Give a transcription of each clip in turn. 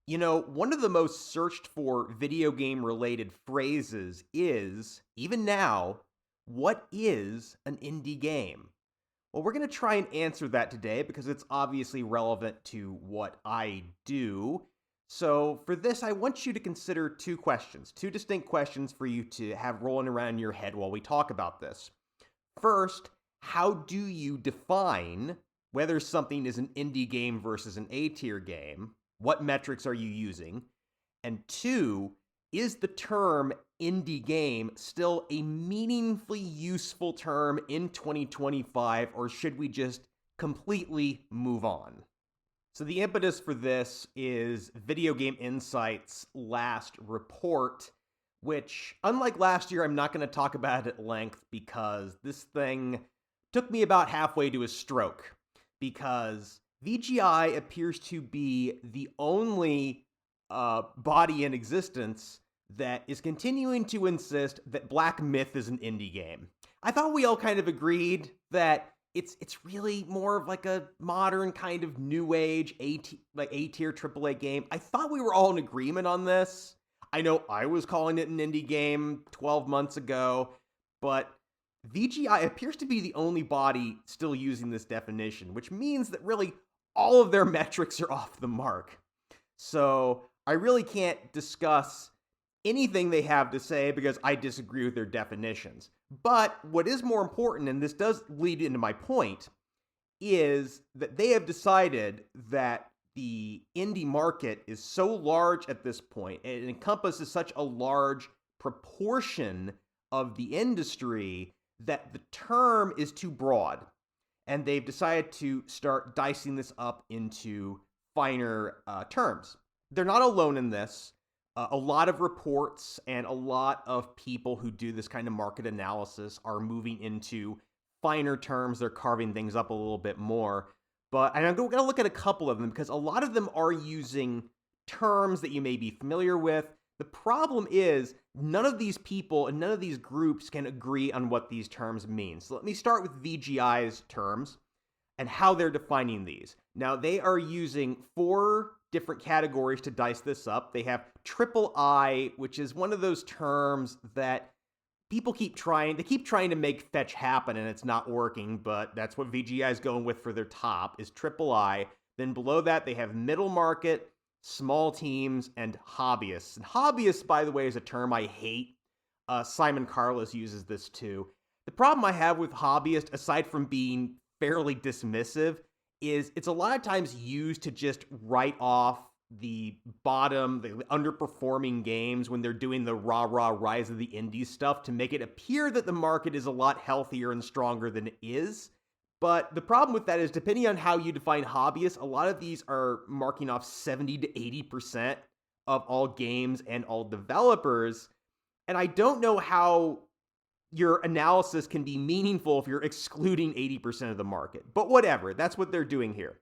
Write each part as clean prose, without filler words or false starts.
One of the most searched for video game related phrases is, even now, what is an indie game? Well, we're going to try and answer that today because it's obviously relevant to what I do. So, for this, I want you to consider two questions, two distinct questions for you to have rolling around in your head while we talk about this. First, how do you define whether something is an indie game versus an A tier game? What metrics are you using? And two, is the term indie game still a meaningfully useful term in 2025, or should we just completely move on? So, the impetus for this is Video Game Insight's last report, which, unlike last year, I'm not going to talk about it at length because this thing took me about halfway to a stroke. Because VGI appears to be the only body in existence that is continuing to insist that Black Myth is an indie game. I thought we all kind of agreed that it's really more of like a modern kind of new age A-tier AAA game. I thought we were all in agreement on this. I know I was calling it an indie game 12 months ago, but VGI appears to be the only body still using this definition, which means that really all of their metrics are off the mark. So I really can't discuss anything they have to say because I disagree with their definitions. But what is more important, and this does lead into my point, is that they have decided that the indie market is so large at this point, and it encompasses such a large proportion of the industry that the term is too broad. And they've decided to start dicing this up into finer terms. They're not alone in this. A lot of reports and a lot of people who do this kind of market analysis are moving into finer terms. They're carving things up a little bit more. But I'm going to look at a couple of them because a lot of them are using terms that you may be familiar with. The problem is none of these people and none of these groups can agree on what these terms mean. So let me start with VGI's terms and how they're defining these. Now, they are using 4 different categories to dice this up. They have triple I, which is one of those terms that people keep trying to make fetch happen and it's not working, but that's what VGI is going with for their top is triple I. Then below that, they have middle market, small teams, and hobbyists. And hobbyists, by the way, is a term I hate. Simon Carlos uses this too. The problem I have with hobbyist, aside from being fairly dismissive, is it's a lot of times used to just write off the underperforming games when they're doing the rah-rah rise of the indies stuff to make it appear that the market is a lot healthier and stronger than it is. But the problem with that is, depending on how you define hobbyists, a lot of these are marking off 70 to 80% of all games and all developers. And I don't know how your analysis can be meaningful if you're excluding 80% of the market. But whatever, that's what they're doing here.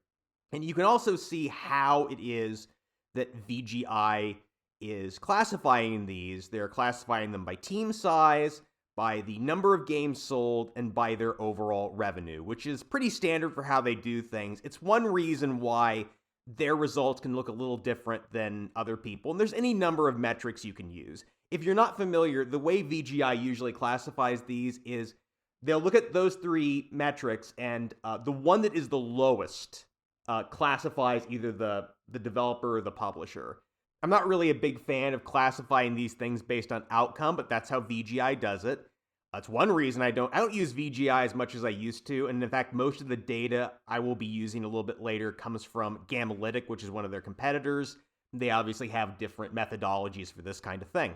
And you can also see how it is that VGI is classifying these. They're classifying them by team size, by the number of games sold, and by their overall revenue, which is pretty standard for how they do things. It's one reason why their results can look a little different than other people. And there's any number of metrics you can use. If you're not familiar, the way VGI usually classifies these is they'll look at those 3 metrics, and the one that is the lowest classifies either the developer or the publisher. I'm not really a big fan of classifying these things based on outcome, but that's how VGI does it. That's one reason I don't use VGI as much as I used to, and in fact, most of the data I will be using a little bit later comes from Gamalytic, which is one of their competitors. They obviously have different methodologies for this kind of thing.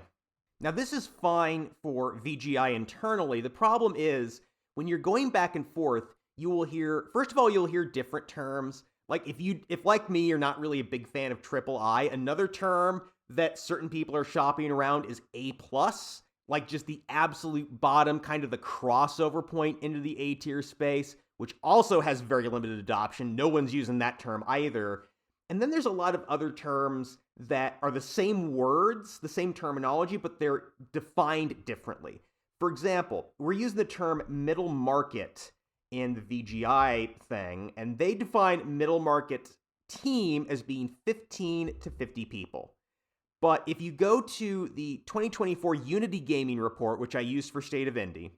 Now, this is fine for VGI internally. The problem is, when you're going back and forth, you will hear, first of all, you'll hear different terms. Like, if like me, you're not really a big fan of triple I, another term that certain people are shopping around is A+, like just the absolute bottom, kind of the crossover point into the A-tier space, which also has very limited adoption. No one's using that term either. And then there's a lot of other terms that are the same words, the same terminology, but they're defined differently. For example, we're using the term middle market in the VGI thing, and they define middle market team as being 15 to 50 people. But if you go to the 2024 Unity Gaming Report, which I used for State of Indie,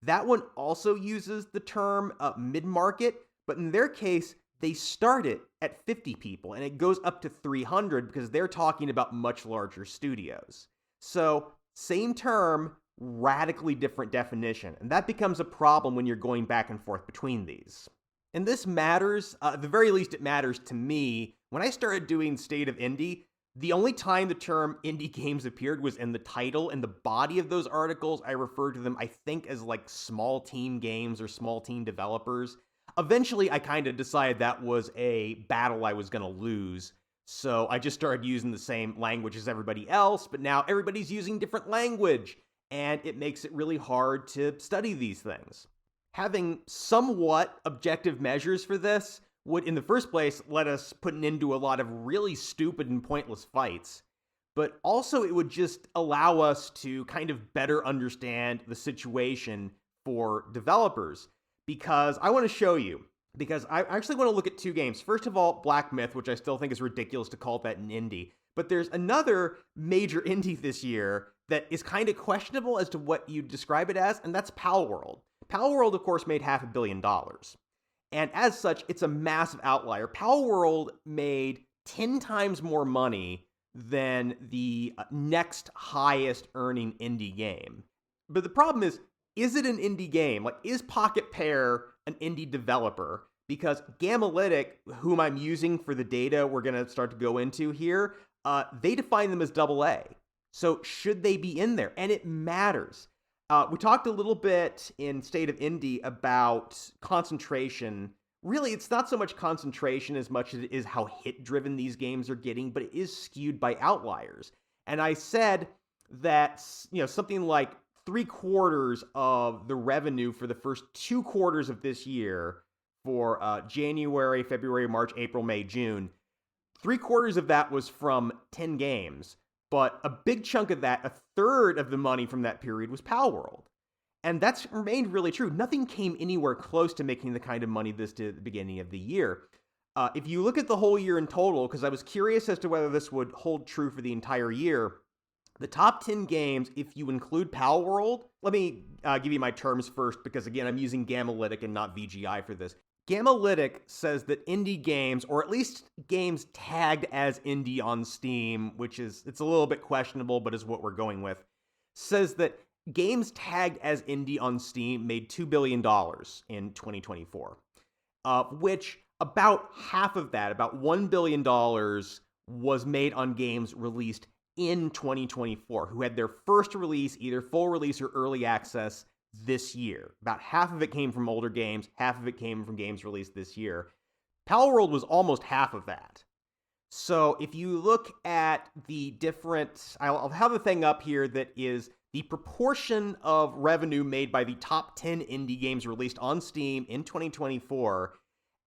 that one also uses the term mid-market, but in their case, they start it at 50 people, and it goes up to 300 because they're talking about much larger studios. So, same term, radically different definition, and that becomes a problem when you're going back and forth between these. And this matters, at the very least it matters to me. When I started doing State of Indie, the only time the term indie games appeared was in the title and the body of those articles. I referred to them, I think, as like small team games or small team developers. Eventually, I kind of decided that was a battle I was going to lose. So I just started using the same language as everybody else, but now everybody's using different language, and it makes it really hard to study these things. Having somewhat objective measures for this would, in the first place, let us put an end to a lot of really stupid and pointless fights, but also it would just allow us to kind of better understand the situation for developers, because I want to show you, because I actually want to look at two games. First of all, Black Myth, which I still think is ridiculous to call that an indie, but there's another major indie this year that is kind of questionable as to what you describe it as, and that's Palworld. Palworld, of course, made $500 million. And as such, it's a massive outlier. Palworld made 10 times more money than the next highest earning indie game. But the problem is it an indie game? Like, is Pocket Pair an indie developer? Because Gamalytic, whom I'm using for the data we're going to start to go into here, they define them as AA. So should they be in there? And it matters. We talked a little bit in State of Indie about concentration. Really, it's not so much concentration as much as it is how hit-driven these games are getting, but it is skewed by outliers. And I said that, something like 3/4 of the revenue for the first 2 quarters of this year, for January, February, March, April, May, June, 3/4 of that was from 10 games. But a big chunk of that, a third of the money from that period, was Palworld. And that's remained really true. Nothing came anywhere close to making the kind of money this did at the beginning of the year. If you look at the whole year in total, because I was curious as to whether this would hold true for the entire year, the top 10 games, if you include Palworld, let me give you my terms first, because again, I'm using Gamalytic and not VGI for this. Gamalytic says that indie games, or at least games tagged as indie on Steam, it's a little bit questionable, but is what we're going with, says that games tagged as indie on Steam made $2 billion in 2024, which about half of that, about $1 billion, was made on games released in 2024, who had their first release, either full release or early access, this year. About half of it came from older games, half of it came from games released this year. Palworld was almost half of that. So if you look at the different, I'll have a thing up here that is the proportion of revenue made by the top 10 indie games released on Steam in 2024,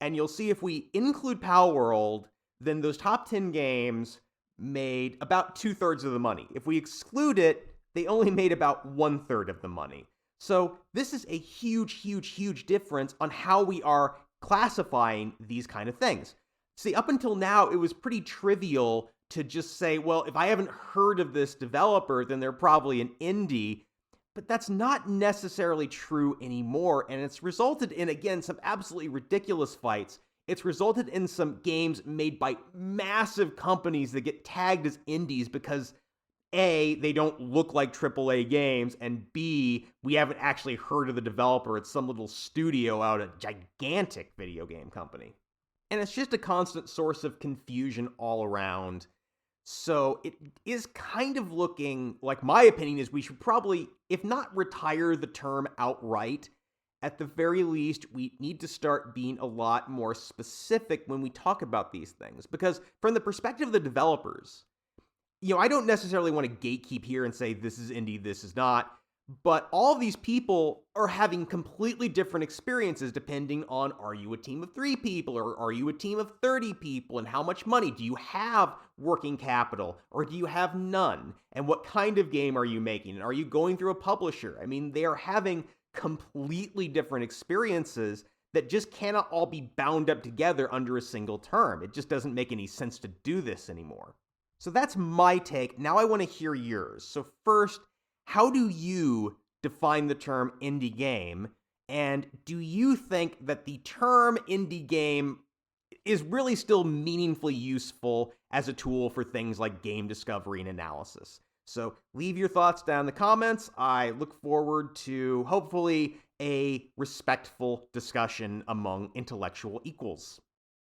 and you'll see if we include Palworld, then those top 10 games made about 2/3 of the money. If we exclude it, they only made about 1/3 of the money. So this is a huge, huge, huge difference on how we are classifying these kind of things. See, up until now, it was pretty trivial to just say, well, if I haven't heard of this developer, then they're probably an indie. But that's not necessarily true anymore, and it's resulted in, again, some absolutely ridiculous fights. It's resulted in some games made by massive companies that get tagged as indies because A, they don't look like AAA games, and B, we haven't actually heard of the developer. It's some little studio out at a gigantic video game company. And it's just a constant source of confusion all around. So it is kind of looking like, my opinion is we should probably, if not retire the term outright, at the very least, we need to start being a lot more specific when we talk about these things. Because from the perspective of the developers, I don't necessarily want to gatekeep here and say this is indie, this is not, but all of these people are having completely different experiences depending on, are you a team of 3 people or are you a team of 30 people, and how much money do you have working capital or do you have none, and what kind of game are you making, and are you going through a publisher? I mean, they are having completely different experiences that just cannot all be bound up together under a single term. It just doesn't make any sense to do this anymore. So that's my take. Now I want to hear yours. So first, how do you define the term indie game? And do you think that the term indie game is really still meaningfully useful as a tool for things like game discovery and analysis? So leave your thoughts down in the comments. I look forward to hopefully a respectful discussion among intellectual equals.